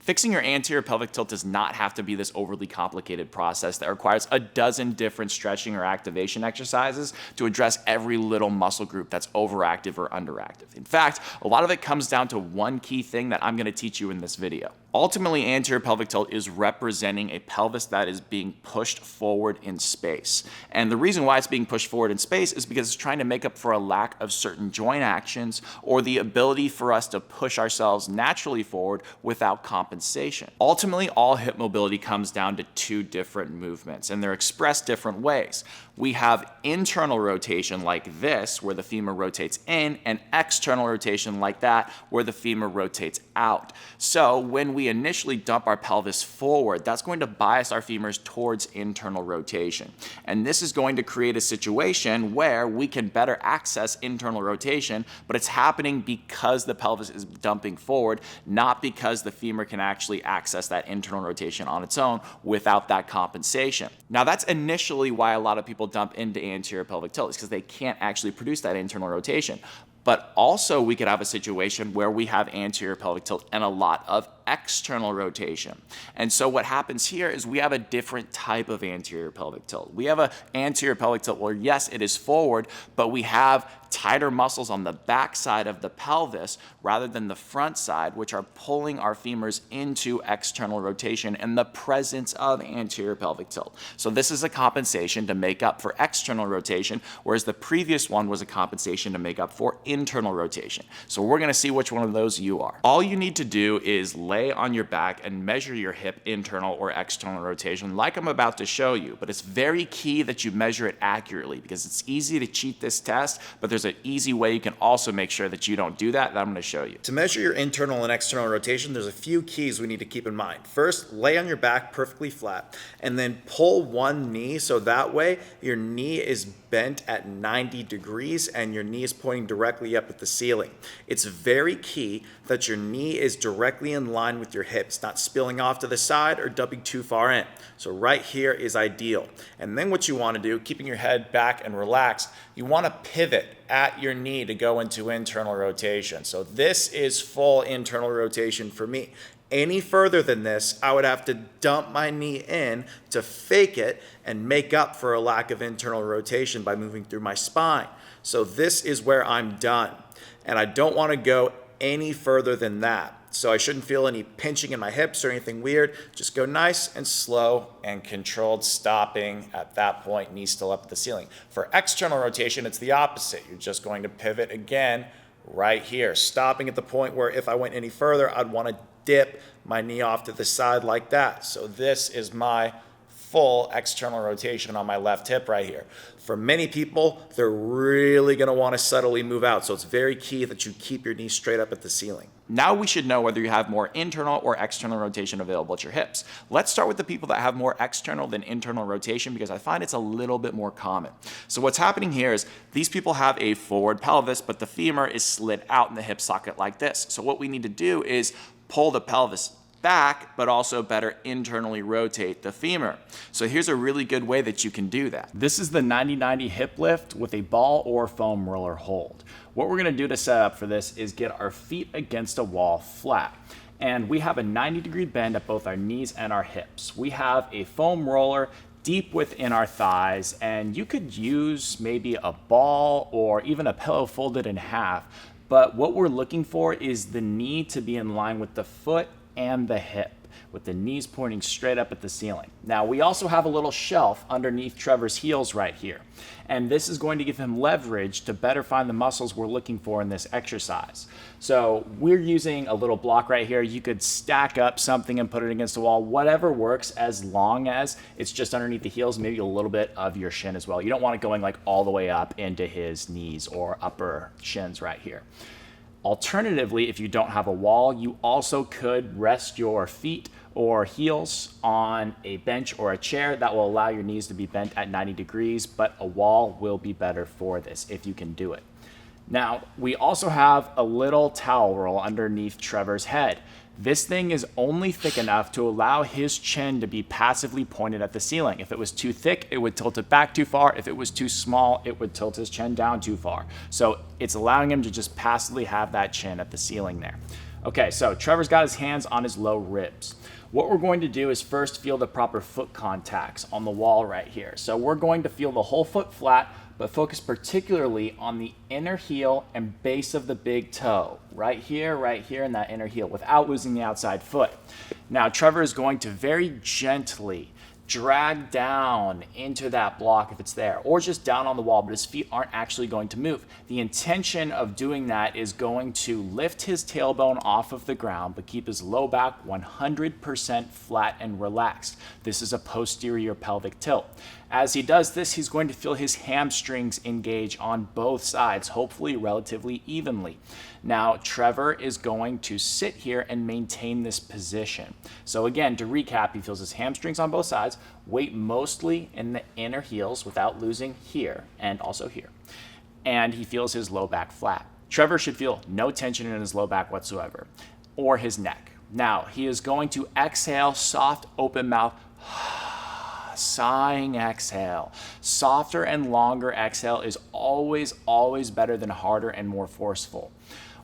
Fixing your anterior pelvic tilt does not have to be this overly complicated process that requires a dozen different stretching or activation exercises to address every little muscle group that's overactive or underactive. In fact, a lot of it comes down to one key thing that I'm going to teach you in this video. Ultimately, anterior pelvic tilt is representing a pelvis that is being pushed forward in space. And the reason why it's being pushed forward in space is because it's trying to make up for a lack of certain joint actions or the ability for us to push ourselves naturally forward without compensation. Ultimately, all hip mobility comes down to two different movements, and they're expressed different ways. We have internal rotation like this, where the femur rotates in, and external rotation like that, where the femur rotates out. So when we initially dump our pelvis forward, that's going to bias our femurs towards internal rotation. And this is going to create a situation where we can better access internal rotation, but it's happening because the pelvis is dumping forward, not because the femur can actually access that internal rotation on its own without that compensation. Now, that's initially why a lot of people dump into anterior pelvic tilt, is because they can't actually produce that internal rotation. But also we could have a situation where we have anterior pelvic tilt and a lot of external rotation. And so what happens here is we have a different type of anterior pelvic tilt. We have an anterior pelvic tilt where, yes, it is forward, but we have tighter muscles on the back side of the pelvis rather than the front side, which are pulling our femurs into external rotation in the presence of anterior pelvic tilt. So this is a compensation to make up for external rotation, whereas the previous one was a compensation to make up for internal rotation. So we're going to see which one of those you are. All you need to do is lay on your back and measure your hip internal or external rotation like I'm about to show you, but it's very key that you measure it accurately because it's easy to cheat this test, but there's an easy way you can also make sure that you don't do that I'm going to show you. To measure your internal and external rotation, there's a few keys we need to keep in mind. First, lay on your back perfectly flat and then pull one knee so that way your knee is bent at 90 degrees and your knee is pointing directly up at the ceiling. It's very key that your knee is directly in line with your hips, not spilling off to the side or dumping too far in. So right here is ideal. And then what you want to do, keeping your head back and relaxed, you want to pivot at your knee to go into internal rotation. So this is full internal rotation for me. Any further than this, I would have to dump my knee in to fake it and make up for a lack of internal rotation by moving through my spine. So this is where I'm done. And I don't want to go any further than that. So I shouldn't feel any pinching in my hips or anything weird. Just go nice and slow and controlled, stopping at that point, knee still up at the ceiling. For external rotation, it's the opposite. You're just going to pivot again right here, stopping at the point where if I went any further, I'd want to dip my knee off to the side like that. So this is my full external rotation on my left hip right here. For many people, they're really going to want to subtly move out. So it's very key that you keep your knee straight up at the ceiling. Now we should know whether you have more internal or external rotation available at your hips. Let's start with the people that have more external than internal rotation because I find it's a little bit more common. So what's happening here is these people have a forward pelvis, but the femur is slid out in the hip socket like this. So what we need to do is pull the pelvis back, but also better internally rotate the femur. So here's a really good way that you can do that. This is the 90-90 hip lift with a ball or foam roller hold. What we're gonna do to set up for this is get our feet against a wall flat. And we have a 90-degree bend at both our knees and our hips. We have a foam roller deep within our thighs, and you could use maybe a ball or even a pillow folded in half. But what we're looking for is the knee to be in line with the foot and the hip, with the knees pointing straight up at the ceiling. Now, we also have a little shelf underneath Trevor's heels right here, and this is going to give him leverage to better find the muscles we're looking for in this exercise. So we're using a little block right here. You could stack up something and put it against the wall, whatever works, as long as it's just underneath the heels, maybe a little bit of your shin as well. You don't want it going like all the way up into his knees or upper shins right here. Alternatively, if you don't have a wall, you also could rest your feet or heels on a bench or a chair. That will allow your knees to be bent at 90 degrees, but a wall will be better for this if you can do it. Now, we also have a little towel roll underneath Trevor's head. This thing is only thick enough to allow his chin to be passively pointed at the ceiling. If it was too thick, it would tilt it back too far. If it was too small, it would tilt his chin down too far. So it's allowing him to just passively have that chin at the ceiling there. Okay, so Trevor's got his hands on his low ribs. What we're going to do is first feel the proper foot contacts on the wall right here. So we're going to feel the whole foot flat, but focus particularly on the inner heel and base of the big toe. Right here, in that inner heel, without losing the outside foot. Now, Trevor is going to very gently drag down into that block if it's there, or just down on the wall, but his feet aren't actually going to move. The intention of doing that is going to lift his tailbone off of the ground, but keep his low back 100% flat and relaxed. This is a posterior pelvic tilt. As he does this, he's going to feel his hamstrings engage on both sides, hopefully relatively evenly. Now, Trevor is going to sit here and maintain this position. So again, to recap, he feels his hamstrings on both sides, weight mostly in the inner heels without losing here and also here. And he feels his low back flat. Trevor should feel no tension in his low back whatsoever, or his neck. Now, he is going to exhale, soft, open mouth, sighing exhale. Softer and longer exhale is always, always better than harder and more forceful.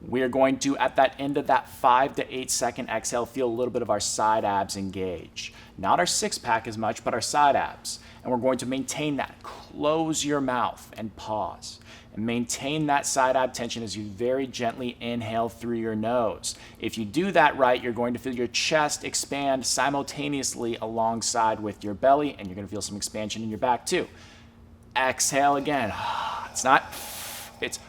We're going to, at that end of that 5 to 8 second exhale, feel a little bit of our side abs engage. Not our six pack as much, but our side abs. And we're going to maintain that. Close your mouth and pause. And maintain that side ab tension as you very gently inhale through your nose. If you do that right, you're going to feel your chest expand simultaneously alongside with your belly, and you're going to feel some expansion in your back too. Exhale again. It's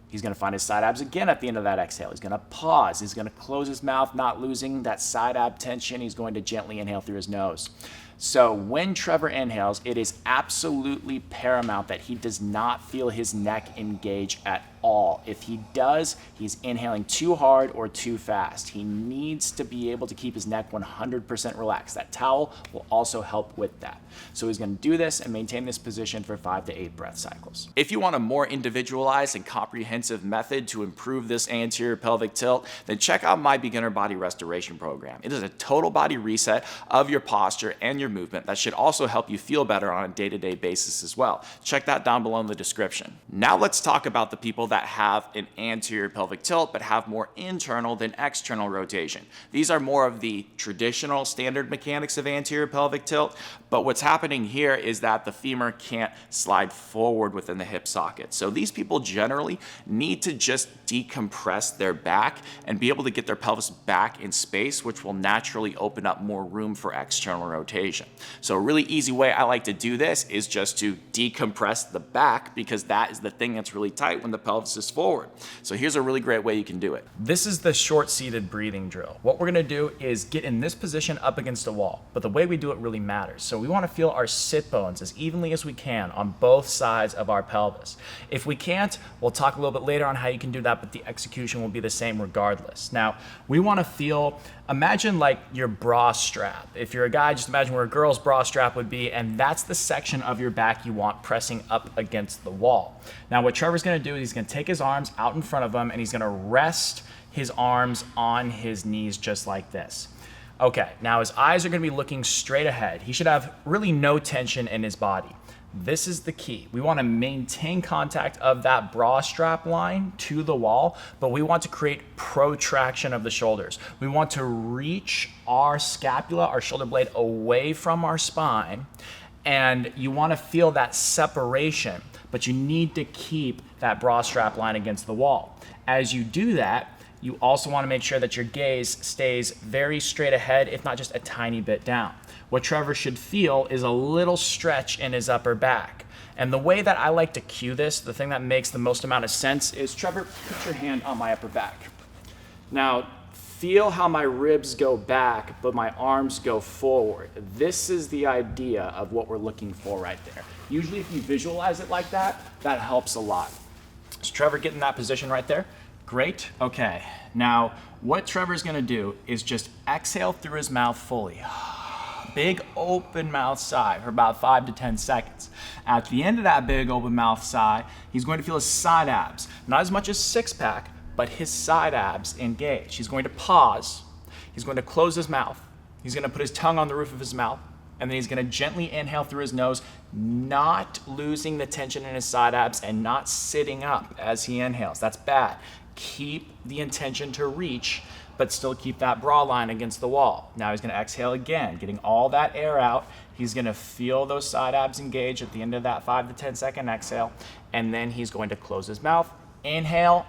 He's going to find his side abs again at the end of that exhale. He's going to pause. He's going to close his mouth, not losing that side ab tension. He's going to gently inhale through his nose. So when Trevor inhales, it is absolutely paramount that he does not feel his neck engage at all. If he does, he's inhaling too hard or too fast. He needs to be able to keep his neck 100% relaxed. That towel will also help with that. So he's going to do this and maintain this position for 5 to 8 breath cycles. If you want a more individualized and comprehensive method to improve this anterior pelvic tilt, then check out my beginner body restoration program. It is a total body reset of your posture and your movement that should also help you feel better on a day-to-day basis as well. Check that down below in the description. Now let's talk about the people that have an anterior pelvic tilt but have more internal than external rotation. These are more of the traditional standard mechanics of anterior pelvic tilt, but what's happening here is that the femur can't slide forward within the hip socket. So these people generally need to just decompress their back and be able to get their pelvis back in space, which will naturally open up more room for external rotation. So a really easy way I like to do this is just to decompress the back, because that is the thing that's really tight when the pelvis is forward. So here's a really great way you can do it. This is the short-seated breathing drill. What we're gonna do is get in this position up against a wall, but the way we do it really matters. So we wanna feel our sit bones as evenly as we can on both sides of our pelvis. If we can't, we'll talk a little bit later on how you can do that, but the execution will be the same regardless. Now, we wanna feel, imagine like your bra strap. If you're a guy, just imagine where a girl's bra strap would be, and that's the section of your back you want pressing up against the wall. Now, what Trevor's gonna do is he's gonna take his arms out in front of him and he's gonna rest his arms on his knees just like this. Okay, now his eyes are gonna be looking straight ahead. He should have really no tension in his body. This is the key. We want to maintain contact of that bra strap line to the wall, but we want to create protraction of the shoulders. We want to reach our scapula, our shoulder blade, away from our spine, and you want to feel that separation, but you need to keep that bra strap line against the wall. As you do that, you also want to make sure that your gaze stays very straight ahead, if not just a tiny bit down. What Trevor should feel is a little stretch in his upper back. And the way that I like to cue this, the thing that makes the most amount of sense is, Trevor, put your hand on my upper back. Now, feel how my ribs go back, but my arms go forward. This is the idea of what we're looking for right there. Usually if you visualize it like that, that helps a lot. So Trevor, get in that position right there. Great, okay. Now, what Trevor's gonna do is just exhale through his mouth fully. Big open mouth sigh for about 5 to 10 seconds. At the end of that big open mouth sigh, he's going to feel his side abs. Not as much as six pack, but his side abs engage. He's going to pause. He's going to close his mouth. He's going to put his tongue on the roof of his mouth, and then he's going to gently inhale through his nose, not losing the tension in his side abs and not sitting up as he inhales. That's bad. Keep the intention to reach, but still keep that bra line against the wall. Now he's gonna exhale again, getting all that air out. He's gonna feel those side abs engage at the end of that 5 to 10 second exhale, and then he's going to close his mouth, inhale,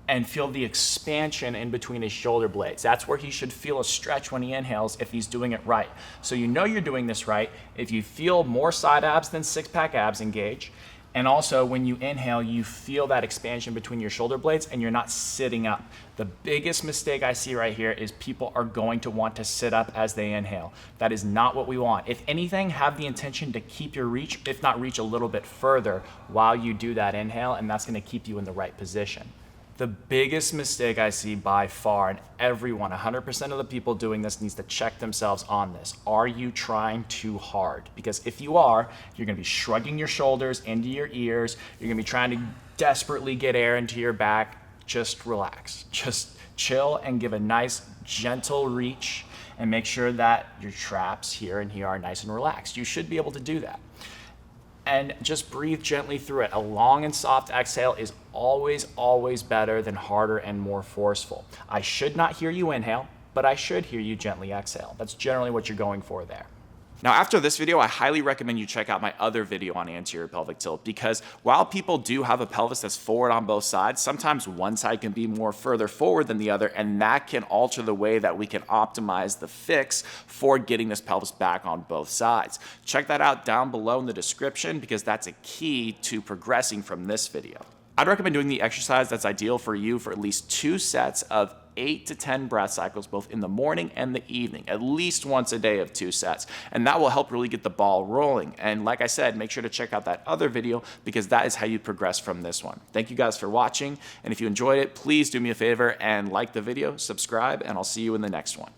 and feel the expansion in between his shoulder blades. That's where he should feel a stretch when he inhales if he's doing it right. So you know you're doing this right if you feel more side abs than six-pack abs engage. And also when you inhale, you feel that expansion between your shoulder blades and you're not sitting up. The biggest mistake I see right here is people are going to want to sit up as they inhale. That is not what we want. If anything, have the intention to keep your reach, if not reach a little bit further while you do that inhale, and that's gonna keep you in the right position. The biggest mistake I see by far, and everyone, 100% of the people doing this needs to check themselves on this. Are you trying too hard? Because if you are, you're gonna be shrugging your shoulders into your ears. You're gonna be trying to desperately get air into your back. Just relax, just chill and give a nice gentle reach and make sure that your traps here and here are nice and relaxed. You should be able to do that. And just breathe gently through it. A long and soft exhale is always, always better than harder and more forceful. I should not hear you inhale, but I should hear you gently exhale. That's generally what you're going for there. Now, after this video, I highly recommend you check out my other video on anterior pelvic tilt, because while people do have a pelvis that's forward on both sides, sometimes one side can be more further forward than the other, and that can alter the way that we can optimize the fix for getting this pelvis back on both sides. Check that out down below in the description, because that's a key to progressing from this video. I'd recommend doing the exercise that's ideal for you for at least 2 sets of 8 to 10 breath cycles, both in the morning and the evening, at least once a day of 2 sets. And that will help really get the ball rolling. And like I said, make sure to check out that other video, because that is how you progress from this one. Thank you guys for watching. And if you enjoyed it, please do me a favor and like the video, subscribe, and I'll see you in the next one.